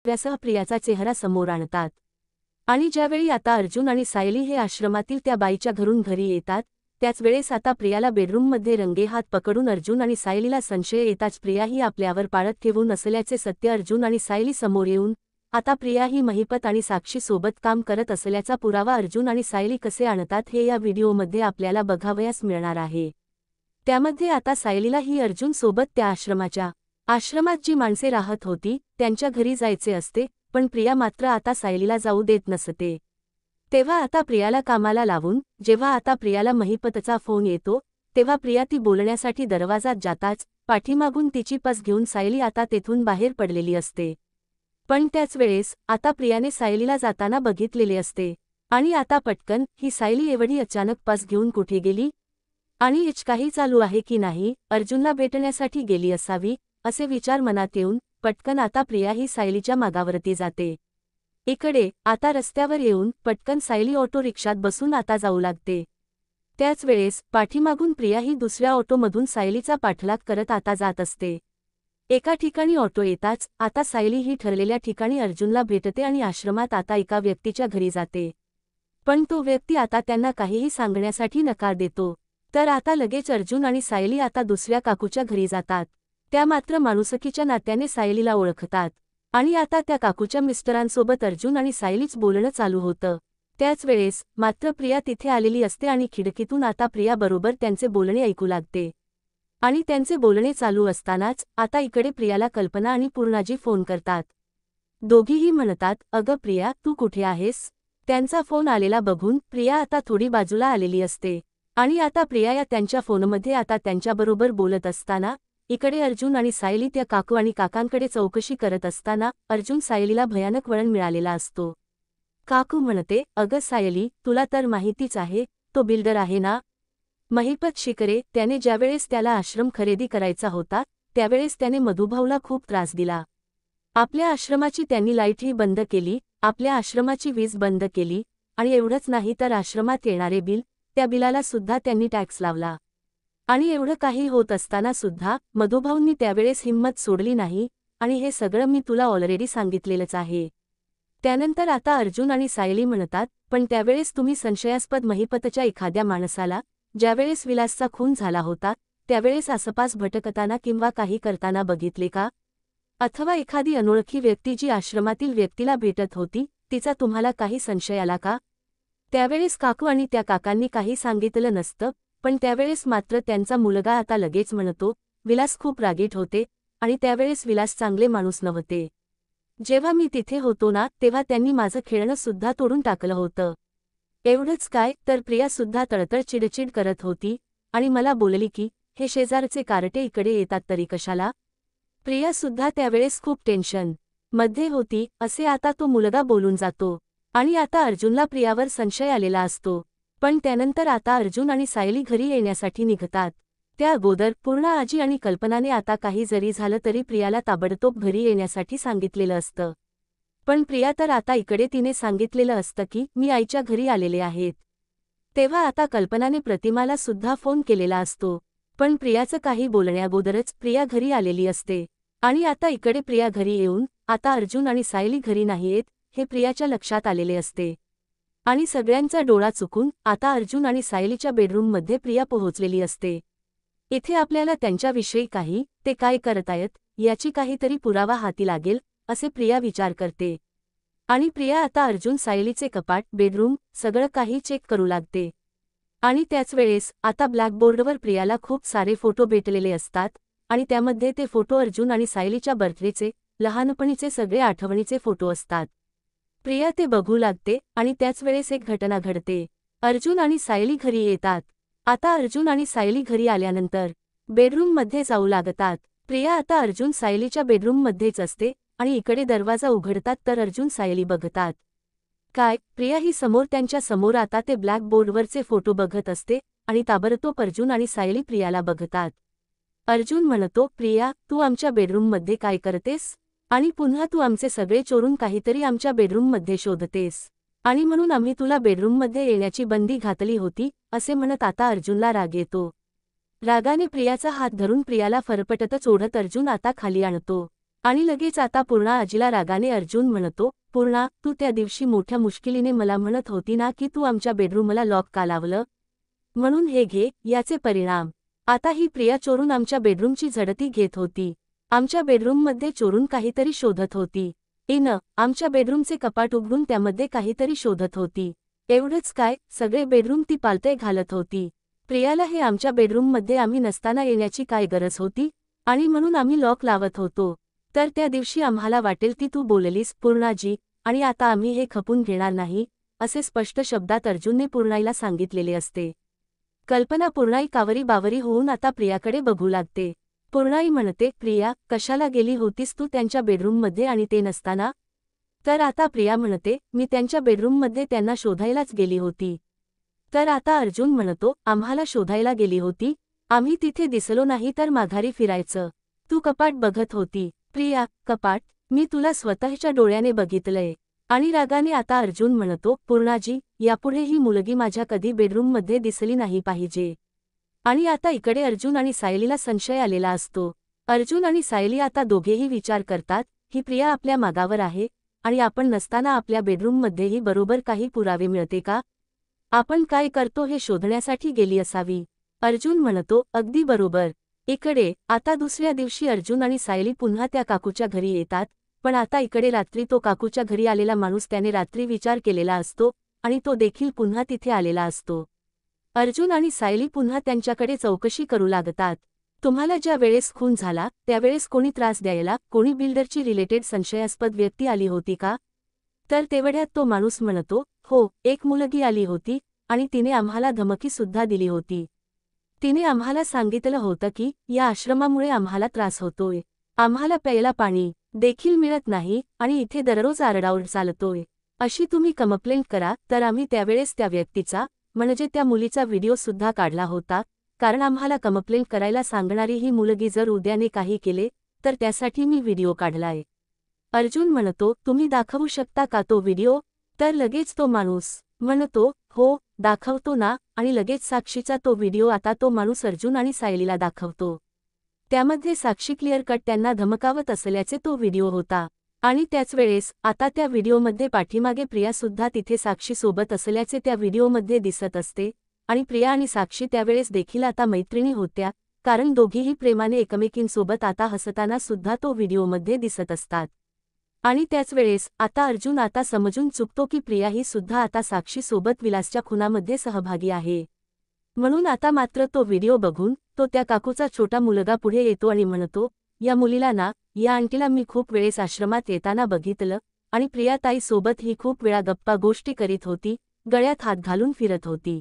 फसव्यासह प्रियाचा चेहरा समोर आणतात। आणि ज्यावेळी आता अर्जुन आणि सायली हे आश्रमातील त्या बाईच्या घरून घरी येतात, त्याच वेळेस आता प्रियाला बेडरूममध्ये रंगेहात पकडून अर्जुन आणि सायलीला संशय येताच प्रियाही आपल्यावर पाळत ठेवून असल्याचे सत्य अर्जुन आणि सायली समोर येऊन आता प्रियाही महिपत आणि साक्षी सोबत काम करत असल्याचा पुरावा अर्जुन आणि सायली कसे आणतात हे या व्हिडिओमध्ये आपल्याला बघावयास मिळणार आहे। त्यामध्ये आता सायलीला ही अर्जुन सोबत त्या आश्रमात जी माणसे राहत होती त्यांच्या घरी जायचे असते, पण प्रिया मात्र आता सायलीला जाऊ देत नसते। तेव्हा आता प्रियाला कामाला लावून जेव्हा आता प्रियाला महिपतचा फोन येतो तेव्हा प्रिया ती बोलण्यासाठी दरवाजात जाताच पाठीमागून तिची पस घेऊन सायली आता तेथून बाहेर पडलेली असते। पण त्याच वेळेस आता प्रियाने सायलीला जाताना बघितलेले असते आणि आता पटकन ही सायली एवढी अचानक पस घेऊन कुठे गेली आणि काही चालू आहे की नाही, अर्जुनला भेटण्यासाठी गेली असावी असे विचार मनात येऊन पटकन आता प्रिया ही सायलीच्या मागावरती जाते। इकडे आता रस्त्यावर येऊन पटकन सायली ऑटो रिक्षात बसून आता जाऊ लागते। त्याच वेळेस पाठीमागून प्रिया ही दुसऱ्या ऑटोमधून सायलीचा पाठलाग करत आता जात असते। एका ठिकाणी ऑटो येताच आता सायली ही ठरलेल्या ठिकाणी अर्जुनला भेटते आणि आश्रमात आता एका व्यक्तीच्या घरी जाते, पण तो व्यक्ती आता त्यांना काहीही सांगण्यासाठी नकार देतो। तर आता लगेच अर्जुन आणि सायली आता दुसऱ्या काकूच्या घरी जातात। त्या मात्र माणुसकीच्या नात्याने सायलीला ओळखतात आणि आता त्या काकूच्या मिस्टरांसोबत अर्जुन आणि सायलीच बोलणं चालू होतं। त्याच वेळेस मात्र प्रिया तिथे आलेली असते आणि खिडकीतून आता प्रिया बरोबर त्यांचे बोलणे ऐकू लागते आणि त्यांचे बोलणे चालू असतानाच आता इकडे प्रियाला कल्पना आणि पूर्णाजी फोन करतात। दोघीही म्हणतात, अगं प्रिया तू कुठे आहेस? त्यांचा फोन आलेला बघून प्रिया आता थोडी बाजूला आलेली असते आणि आता प्रिया या त्यांच्या फोनमध्ये आता त्यांच्याबरोबर बोलत असताना इकडे अर्जुन आणि सायली त्या काकू आणि काकांकडे चौकशी करत असताना अर्जुन सायलीला भयानक वळण मिळालेला असतो। काकू म्हणते, अगं सायली तुला तर माहितीच आहे, तो बिल्डर आहे ना महिपत शिकरे, त्याने ज्यावेळेस त्याला आश्रम खरेदी करायचा होता त्यावेळेस त्याने मधुभाऊला खूप त्रास दिला। आपल्या आश्रमाची त्यांनी लाईटही बंद केली, आपल्या आश्रमाची वीज बंद केली आणि एवढंच नाही तर आश्रमात येणारे बिल त्या बिलाला सुद्धा त्यांनी टॅक्स लावला। आणि एवढं काही होत असताना सुद्धा मधुभाऊंनी त्यावेळेस हिंमत सोडली नाही आणि हे सगळं मी तुला ऑलरेडी सांगितलेलंच आहे। त्यानंतर आता अर्जुन आणि सायली म्हणतात, पण त्यावेळेस तुम्ही संशयास्पद महिपतच्या एखाद्या माणसाला ज्यावेळेस विलासचा खून झाला होता त्यावेळेस आसपास भटकताना किंवा काही करताना बघितले का? अथवा एखादी अनोळखी व्यक्ती जी आश्रमातील व्यक्तीला भेटत होती तिचा तुम्हाला काही संशय आला का? त्यावेळेस काकू आणि त्या काकांनी काही सांगितलं नसतं, पण त्यावेळेस मात्र त्यांचा मुलगा आता लगेच म्हणतो, विलास खूप रागीट होते आणि त्यावेळेस विलास चांगले माणूस नव्हते। जेव्हा मी तिथे होतो ना तेव्हा त्यांनी माझं खेळणं सुद्धा तोडून टाकलं होतं। एवढंच काय तर प्रिया सुद्धा तळतळ चिडचिड करत होती आणि मला बोलली की हे शेजारचे कारटे इकडे येतात तरी कशाला? प्रिया सुद्धा त्यावेळेस खूप टेन्शन मध्ये होती असे आता तो मुलगा बोलून जातो आणि आता अर्जुनला प्रियावर संशय आलेला असतो। पण त्यानंतर आता अर्जुन आणि सायली घरी येण्यासाठी निघतात। त्या अगोदर पूर्ण आजी आणि कल्पनाने आता काही जरी झालं तरी प्रियाला ताबडतोब घरी येण्यासाठी सांगितलेलं असतं, पण प्रिया तर आता इकडे तिने सांगितलेलं असतं की मी आईच्या घरी आलेले आहेत। तेव्हा आता कल्पनाने प्रतिमाला सुद्धा फोन केलेला असतो, पण प्रियाचं काही बोलण्याअगोदरच प्रिया घरी आलेली असते आणि आता इकडे प्रिया घरी येऊन आता अर्जुन आणि सायली घरी नाहीयेत हे प्रियाच्या लक्षात आलेले असते आणि सगळ्यांचा डोळा चुकून आता अर्जुन आणि सायलीच्या बेडरूममध्ये प्रिया पोहोचलेली असते। इथे आपल्याला त्यांच्याविषयी ते काय करतायत याची काहीतरी पुरावा हाती लागेल असे प्रिया विचार करते आणि प्रिया आता अर्जुन सायलीचे कपाट बेडरूम सगळं काही चेक करू लागते आणि त्याच वेळेस आता ब्लॅकबोर्डवर प्रियाला खूप सारे फोटो भेटलेले असतात आणि त्यामध्ये ते फोटो अर्जुन आणि सायलीच्या बर्थडेचे लहानपणीचे सगळे आठवणीचे फोटो असतात। प्रिया ते बघू लागते आणि त्याच वेळेस एक घटना घडते। अर्जुन आणि सायली घरी येतात। आता अर्जुन आणि सायली घरी आल्यानंतर बेडरूममध्ये जाऊ लागतात। प्रिया आता अर्जुन सायलीच्या बेडरूममध्येच असते आणि इकडे दरवाजा उघडतात तर अर्जुन सायली बघतात। काय प्रिया ही समोर त्यांच्या समोर आता ते ब्लॅकबोर्डवरचे फोटो बघत असते आणि ताबडतोब अर्जुन आणि सायली प्रियाला बघतात। अर्जुन म्हणतो, प्रिया तू आमच्या बेडरूममध्ये काय करतेस आणि पुन्हा तू आमचे सगळे चोरून काहीतरी आमच्या बेडरूममध्ये शोधतेस आणि म्हणून आम्ही तुला बेडरूममध्ये येण्याची बंदी घातली होती असे म्हणत आता अर्जुनला राग येतो। रागाने प्रियाचा हात धरून प्रियाला फरफटतच ओढत अर्जुन आता खाली आणतो आणि लगेच आता पूर्णा आजीला रागाने अर्जुन म्हणतो, पूर्णा, तू त्या दिवशी मोठ्या मुश्किलीने मला म्हणत होती ना की तू आमच्या बेडरूमला लॉक का लावलं? म्हणून हे घे, याचे परिणाम. आता ही प्रिया चोरून आमच्या बेडरूमची झडती घेत होती. आमच्या बेडरूममध्ये चोरून काहीतरी शोधत होती. आमच्या बेडरूमचे कपाट उघडून त्यामध्ये काहीतरी शोधत होती. एवढंच काय, सगळे बेडरूम ती पालथे घालत होती. प्रियाला हे आमच्या बेडरूममध्ये आम्ही नसताना येण्याची काय गरज होती? आणि म्हणून आम्ही लॉक लावत होतो. तर त्या दिवशी आम्हाला वाटेल ती तू बोललीस पूर्णाजी, आणि आता आम्ही हे खपून घेणार नाही, असे स्पष्ट शब्दात अर्जुनने पूर्णाईला सांगितलेले असते. कल्पना पूर्णाई कावरी बावरी होऊन आता प्रियाकडे बघू लागते. पूर्णाई म्हणते, प्रिया, कशाला गेली होतीस तू त्यांच्या बेडरूममध्ये आणि ते नसताना? तर आता प्रिया म्हणते, मी त्यांच्या बेडरूममध्ये त्यांना शोधायलाच गेली होती. तर आता अर्जुन म्हणतो, आम्हाला शोधायला गेली होती? आम्ही तिथे दिसलो नाही तर माघारी फिरायचं. तू कपाट बघत होती. प्रिया, कपाट? मी तुला स्वतःच्या डोळ्याने बघितलंय. आणि रागाने आता अर्जुन म्हणतो, पूर्णाजी, यापुढे ही मुलगी माझ्या कधी बेडरूममध्ये दिसली नाही पाहिजे. आणि आता इकडे अर्जुन आणि सायलीला संशय आलेला असतो. अर्जुन आणि सायली आता दोघेही विचार करतात, ही प्रिया आपल्या मागावर आहे, आणि आपण नसताना आपल्या बेडरूममध्येही बरोबर काही पुरावे मिळते का? आपण काय करतो हे शोधण्यासाठी गेली असावी. अर्जुन म्हणतो, अगदी बरोबर. इकडे आता दुसऱ्या दिवशी अर्जुन आणि सायली पुन्हा त्या काकूच्या घरी येतात, पण आता इकडे रात्री तो काकूच्या घरी आलेला माणूस त्याने रात्री विचार केलेला असतो, आणि तो देखील पुन्हा तिथे आलेला असतो. अर्जुन आणि सायली पुन्हा त्यांच्याकडे चौकशी करू लागतात. तुम्हाला ज्या वेळेस खून झाला त्यावेळेस कोणी त्रास द्यायला, कोणी बिल्डरची रिलेटेड संशयास्पद व्यक्ती आली होती का? तर तेवढ्यात तो माणूस म्हणतो, हो, एक मुलगी आली होती, आणि तिने आम्हाला धमकीसुद्धा दिली होती. तिने आम्हाला सांगितलं होतं की या आश्रमामुळे आम्हाला त्रास होतोय. आम्हाला प्यायला पाणी देखील मिळत नाही, आणि इथे दररोज आरडाओरड चालतोय. अशी तुम्ही कंप्लेंट करा. तर आम्ही त्यावेळेस त्या व्यक्तीचा, म्हणजे त्या मुलीचा व्हिडिओ सुद्धा काढला होता, कारण आम्हाला कंप्लेंट करायला सांगणारी ही मुलगी जर उद्याने काही केले तर त्यासाठी मी व्हिडिओ काढलाय. अर्जुन म्हणतो, तुम्ही दाखवू शकता का तो व्हिडिओ? तर लगेच तो माणूस म्हणतो, हो, दाखवतो ना. आणि लगेच साक्षीचा तो व्हिडिओ आता तो माणूस अर्जुन आणि सायलीला दाखवतो. त्यामध्ये साक्षी क्लिअर कट त्यांना धमकावत असल्याचे तो व्हिडिओ होता. आणि त्याच वेळेस आता त्या व्हिडिओमध्ये पाठीमागे प्रियासुद्धा तिथे साक्षीसोबत असल्याचे त्या व्हिडिओमध्ये दिसत असते. आणि प्रिया आणि साक्षी त्यावेळेस देखील आता मैत्रिणी होत्या, कारण दोघीही प्रेमाने एकमेकींसोबत आता हसताना सुद्धा तो व्हिडिओमध्ये दिसत असतात. आणि त्याच वेळेस आता अर्जुन आता समजून चुकतो की प्रिया ही सुद्धा आता साक्षीसोबत विलासच्या खुनामध्ये सहभागी आहे. म्हणून आता मात्र तो व्हिडिओ बघून तो त्या काकूचा छोटा मुलगा पुढे येतो आणि म्हणतो, या मुलीला ना, या आंटीला मी खूप वेळेस आश्रमात येताना बघितलं, आणि प्रियाताईसोबत ही खूप वेळा गप्पा गोष्टी करीत होती, गळ्यात हात घालून फिरत होती.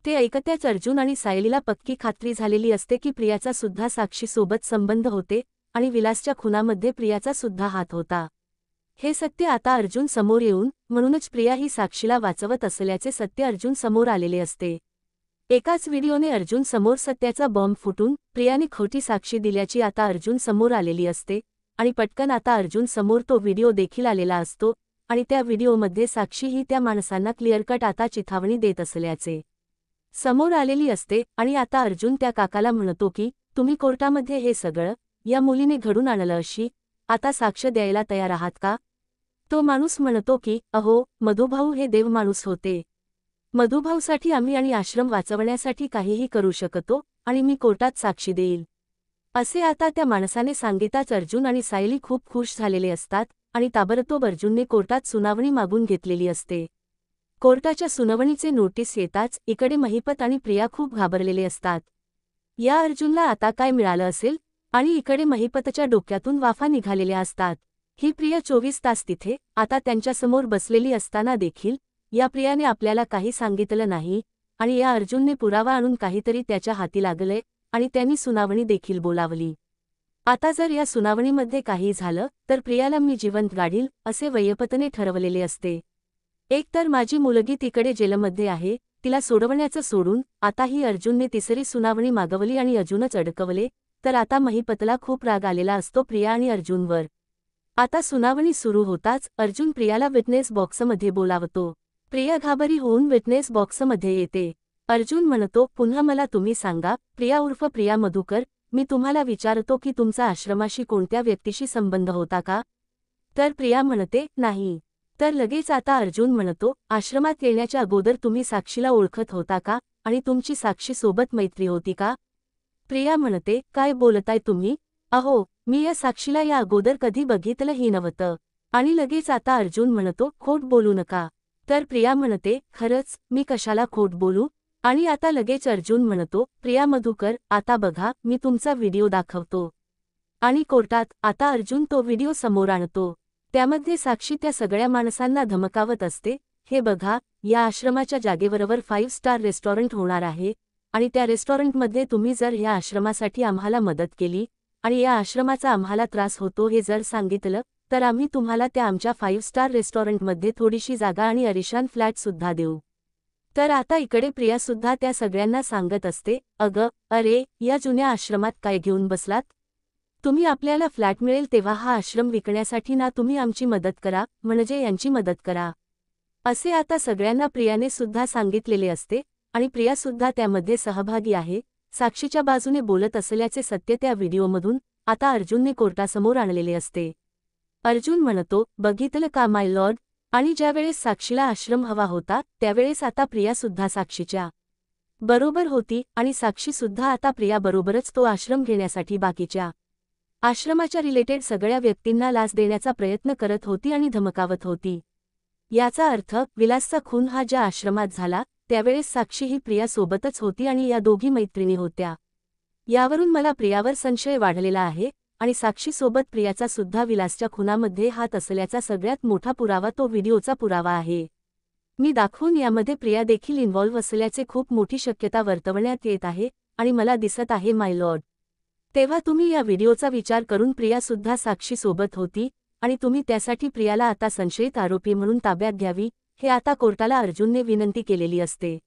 ते ऐकत्याच अर्जुन आणि सायलीला पक्की खात्री झालेली असते की प्रियाचा सुद्धा साक्षीसोबत संबंध होते, आणि विलासच्या खुनामध्ये प्रियाचा सुद्धा हात होता. हे सत्य आता अर्जुन समोर येऊन, म्हणूनच प्रिया ही साक्षीला वाचवत असल्याचे सत्य अर्जुन समोर आलेले असते. एकाच व्हिडिओने अर्जुन समोर सत्याचा बॉम्ब फुटून प्रियाने खोटी साक्षी दिल्याची आता अर्जुन समोर आलेली असते, आणि पटकन आता अर्जुन समोर तो व्हिडिओ देखील आलेला असतो, आणि त्या व्हिडिओमध्ये साक्षी ही त्या माणसांना क्लिअर कट आता चिथावणी देत असल्याचे समोर आलेली असते. आणि आता अर्जुन त्या काकाला म्हणतो की तुम्ही कोर्टामध्ये हे सगळं या मुलीने घडून आणलं अशी आता साक्ष द्यायला तयार आहात का? तो माणूस म्हणतो की अहो, मधुभाऊ हे देव माणूस होते. मधुभाऊसाठी आम्ही आणि आश्रम वाचवण्यासाठी काहीही करू शकतो, आणि मी कोर्टात साक्षी देईल, असे आता त्या माणसाने सांगिताच अर्जुन आणि सायली खूप खुश झालेले असतात, आणि ताबडतोब अर्जुनने कोर्टात सुनावणी मागून घेतलेली असते. कोर्टाच्या सुनावणीचे नोटीस येताच इकडे महिपत आणि प्रिया खूप घाबरलेले असतात. या अर्जुनला आता काय मिळालं असेल? आणि इकडे महिपतच्या डोक्यातून वाफा निघालेल्या असतात. ही प्रिया 24 तास तिथे आता त्यांच्यासमोर बसलेली असताना देखील या प्रियाने आपल्याला काही सांगितलं नाही, आणि या अर्जुनने पुरावा आणून काहीतरी त्याच्या हाती लागले, आणि त्यांनी सुनावणी देखील बोलावली. आता जर या सुनावणीमध्ये काही झालं तर प्रियाला मी जिवंत गाडील असे वैयपतने ठरवलेले असते. एक तर माझी मुलगी तिकडे जेलमध्ये आहे, तिला सोडवण्याचं सोडून आता ही अर्जुनने तिसरी सुनावणी मागवली आणि अजूनच अडकवले, तर आता महिपतला खूप राग आलेला असतो प्रिया आणि अर्जुनवर. आता सुनावणी सुरू होताच अर्जुन प्रियाला विटनेस बॉक्समध्ये बोलावतो. प्रिया घाबरी होऊन विटनेस बॉक्समध्ये येते. अर्जुन म्हणतो, पुन्हा मला तुम्ही सांगा, प्रिया उर्फ प्रिया मधुकर मी तुम्हाला विचारतो की तुमचा आश्रमाशी कोणत्या व्यक्तीशी संबंध होता का? तर प्रिया म्हणते, नाही. तर लगेच आता अर्जुन म्हणतो, आश्रमात येण्याच्या अगोदर तुम्ही साक्षीला ओळखत होता का आणि तुमची साक्षी सोबत मैत्री होती का? प्रिया म्हणते, काय बोलताय तुम्ही? अहो, मी या साक्षीला या अगोदर कधी बघितलंही नव्हतं. आणि लगेच आता अर्जुन म्हणतो, खोट बोलू नका. तर प्रिया म्हणते, खरंच, मी कशाला खोट बोलू? आणि आता लगेच अर्जुन म्हणतो, प्रिया मधुकर, आता बघा, मी तुमचा व्हिडिओ दाखवतो. आणि कोर्टात आता अर्जुन तो व्हिडिओ समोर आणतो. त्यामध्ये साक्षी त्या सगळ्या माणसांना धमकावत असते, हे बघा, या आश्रमाच्या जागेबरोबर 5 स्टार रेस्टॉरंट होणार आहे आणि त्या रेस्टॉरंटमध्ये तुम्ही जर या आश्रमासाठी आम्हाला मदत केली आणि या आश्रमाचा आम्हाला त्रास होतो हे जर सांगितलं तर आम्ही तुम्हाला त्या आमच्या 5 स्टार रेस्टॉरंटमध्ये थोडीशी जागा आणि अलिशान फ्लॅट सुद्धा देऊ. तर आता इकडे प्रिया सुद्धा त्या सगळ्यांना सांगत असते, अरे, या जुन्या आश्रमात काय घेऊन बसलात? तुम्ही आपल्याला फ्लॅट मिळेल तेव्हा हा आश्रम विकण्यासाठी ना तुम्ही आमची मदत करा, म्हणजे यांची मदत करा. असे आता सगळ्यांना प्रियाने सुद्धा सांगितलेले असते आणि प्रिया सुद्धा त्यामध्ये सहभागी आहे. साक्षीच्या बाजूने बोलत असल्याचे सत्य त्या व्हिडिओमधून आता अर्जुनने कोर्टासमोर आणलेले असते. अर्जुन म्हणतो, बघितलं का माय लॉर्ड? आणि ज्यावेळेस साक्षीला आश्रम हवा होता त्यावेळेस आता प्रिया सुद्धा साक्षीच्या बरोबर होती आणि साक्षी सुद्धा आता प्रिया बरोबरच तो आश्रम घेण्यासाठी बाकीच्या आश्रमाच्या रिलेटेड सगळ्या व्यक्तींना लाच देण्याचा प्रयत्न करत होती आणि धमकावत होती. याचा अर्थ विलासचा खून हा ज्या आश्रमात झाला त्यावेळेस साक्षी ही प्रिया सोबतच होती आणि या दोघी मैत्रिणी होत्या. यावरून मला प्रियावर संशय वाढलेला आहे आणि साक्षीसोबत प्रियाचा सुद्धा विलासच्या खुनामध्ये हात असल्याचा सगळ्यात मोठा पुरावा तो व्हिडिओचा पुरावा आहे. मी दाखवून यामध्ये प्रिया देखील इन्व्हॉल्व्ह असल्याचे खूप मोठी शक्यता वर्तवण्यात येत आहे आणि मला दिसत आहे माय लॉर्ड. तेव्हा तुम्ही या व्हिडिओचा विचार करून प्रिया सुद्धा साक्षी सोबत होती आणि तुम्ही त्यासाठी प्रियाला आता संशयित आरोपी म्हणून ताब्यात घ्यावी हे आता कोर्टाला अर्जुनने विनंती केलेली असते.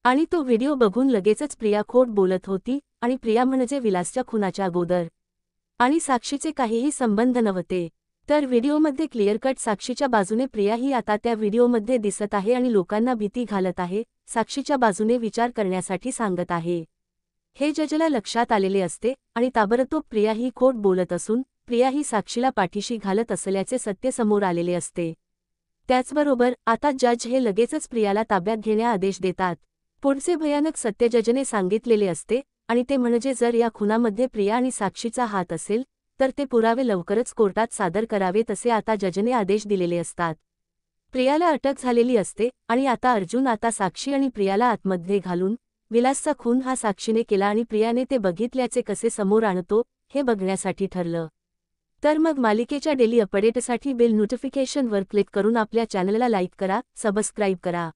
आणि तो व्हिडिओ बघून लगेचच प्रिया खोट बोलत होती आणि प्रिया म्हणजे विलासच्या खुनाच्या अगोदर आणि साक्षीचे काहीही संबंध नव्हते. तर व्हिडिओमध्ये क्लिअर कट साक्षीच्या बाजूने प्रिया ही आता त्या व्हिडिओमध्ये दिसत आहे आणि लोकांना भीती घालत आहे, साक्षीच्या बाजूने विचार करण्यासाठी सांगत आहे. हे जजला लक्षात आलेले असते आणि ताबडतोब प्रिया ही खोट बोलत असून प्रिया ही साक्षीला पाठीशी घालत असल्याचे सत्य समोर आलेले असते. त्याचबरोबर आता जज हे लगेचच प्रियाला ताब्यात घेण्या आदेश देतात. पुढचे भयानक सत्य जजने सांगितलेले असते आणि ते म्हणजे जर या खुनामध्ये प्रिया आणि साक्षीचा हात असेल तर ते पुरावे लवकरच कोर्टात सादर करावेत असे आता जजने आदेश दिलेले असतात. प्रियाला अटक झालेली असते आणि आता अर्जुन आता साक्षी आणि प्रियाला आतमध्ये घालून विलासचा खून हा साक्षीने केला आणि प्रियाने ते बघितल्याचे कसे समोर आणतो हे बघण्यासाठी ठरलं. तर मग मालिकेच्या डेली अपडेटसाठी बेल नोटिफिकेशनवर क्लिक करून आपल्या चॅनलला लाईक करा, सबस्क्राईब करा.